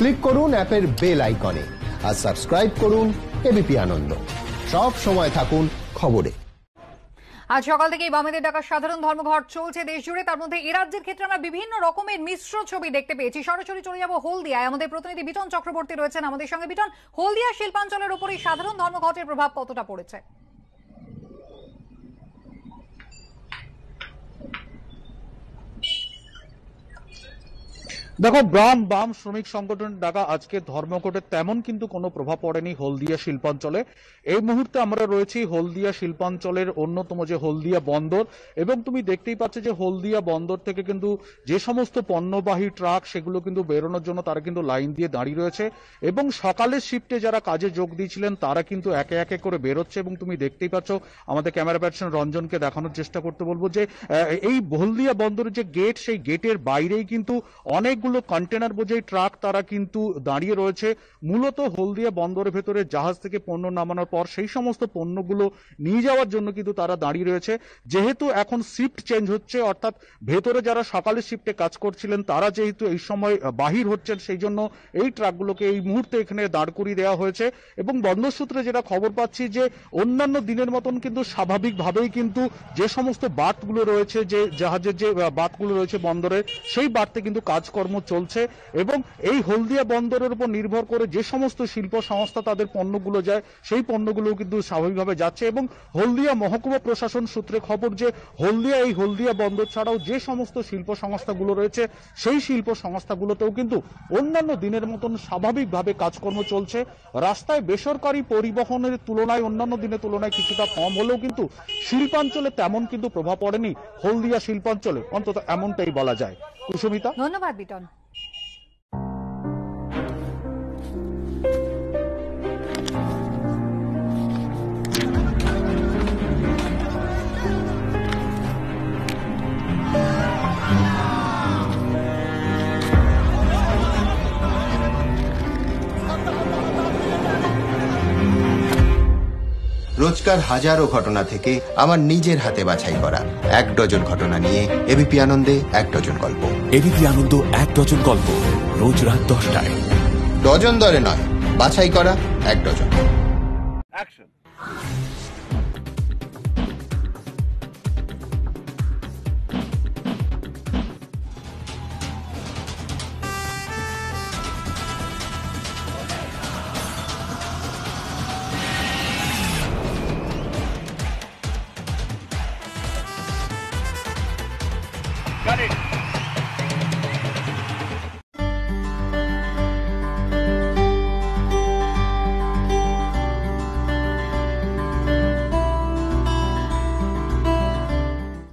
Click করুন অ্যাপের bell আইকনে আর সাবস্ক্রাইব করুন এবিপি আনন্দ। সব সময় থাকুন খবরে। আজ সকাল থেকেই বামেদের ডাকা সাধারণ ধর্মঘট চলছে দেশ জুড়ে। তার মধ্যে এ রাজ্যের ক্ষেত্রে আমরা বিভিন্ন রকমের মিশ্র ছবি দেখতে পেয়েছি। সরাসরি চলে যাব হলদিয়ায়। আমাদের প্রতিনিধি বিটন চক্রবর্তী রয়েছেন আমাদের সঙ্গে। বিটন, হলদিয়া শিল্পাঞ্চলের উপর এই সাধারণ ধর্মঘটের প্রভাব কতটা পড়েছে? দেখো, বাম শ্রমিক সংগঠন ডাকা আজকে ধর্মঘটের তেমন কিন্তু কোনো প্রভাব পড়েনি হলদিয়া শিল্পাঞ্চলে। এই মুহূর্তে আমরা রয়েছি হলদিয়া শিল্পাঞ্চলের অন্যতম যে হলদিয়া বন্দর, এবং তুমি দেখতেই পাচ্ছ যে হলদিয়া বন্দর থেকে কিন্তু যে সমস্ত পণ্যবাহী ট্রাক সেগুলো কিন্তু বেরোনোর জন্য তারা কিন্তু লাইন দিয়ে দাঁড়িয়ে রয়েছে, এবং সকালের শিফটে যারা কাজে যোগ দিয়েছিলেন তারা কিন্তু একে একে করে বেরোচ্ছে। এবং তুমি দেখতেই পাচ্ছ, আমাদের ক্যামেরা পার্সন রঞ্জনকে দেখানোর চেষ্টা করতে বলবো যে এই হলদিয়া বন্দরের যে গেট, সেই গেটের বাইরেই কিন্তু অনেকগুলো কন্টেনার বোঝাই ট্রাক তারা কিন্তু দাঁড়িয়ে রয়েছে। মূলত হলদিয়া বন্দরের ভেতরে জাহাজ থেকে পণ্য নামানোর পর সেই সমস্ত পণ্যগুলো নিয়ে যাওয়ার জন্য কিন্তু তারা দাঁড়িয়ে রয়েছে। যেহেতু এখন শিফট চেঞ্জ হচ্ছে, অর্থাৎ ভেতরে যারা সকালের শিফটে কাজ করছিলেন তারা যেহেতু এই সময় বাহির হচ্ছেন, সেই জন্য এই ট্রাকগুলোকে এই মুহূর্তে এখানে দাঁড় করিয়ে দেওয়া হয়েছে। এবং বন্দর সূত্রে যেটা খবর পাচ্ছি যে অন্যান্য দিনের মতন কিন্তু স্বাভাবিকভাবেই কিন্তু যে সমস্ত বাঁধগুলো রয়েছে, যে জাহাজের যে বাঁধগুলো রয়েছে বন্দরের, সেই বাঁধতে কিন্তু কাজকর্ম চলছে। এবং এই হলদিয়া বন্দরের উপর নির্ভর করে যে সমস্ত শিল্প সংস্থা তাদের পণ্যগুলো যায়, সেই পণ্যগুলো কিন্তু স্বাভাবিকভাবে যাচ্ছে। এবং হলদিয়া মহকুমা প্রশাসন সূত্রে খবর যে এই হলদিয়া বন্দর ছাড়াও যে সমস্ত শিল্প সংস্থাগুলো রয়েছে, সেই শিল্প সংস্থাগুলোতেও কিন্তু অন্যান্য দিনের মতন স্বাভাবিকভাবে কাজকর্ম চলছে। রাস্তায় বেসরকারি পরিবহনের তুলনায় অন্যান্য দিনের তুলনায় কিছুটা কম হলেও কিন্তু শিল্পাঞ্চলে তেমন কিন্তু প্রভাব পড়েনি হলদিয়া শিল্পাঞ্চলে, অন্তত এমনটাই বলা যায়। কুসুমিতা, ধন্যবাদ বিটন। রোজকার হাজারো ঘটনা থেকে আমার নিজের হাতে বাছাই করা 1 ডজন ঘটনা নিয়ে এবিপি আনন্দে 1 ডজন গল্প। এবিপি আনন্দ 1 ডজন গল্প, রোজ রাত 10টায়। ডজন দরে নয়, বাছাই করা 1 ডজন। অ্যাকশন।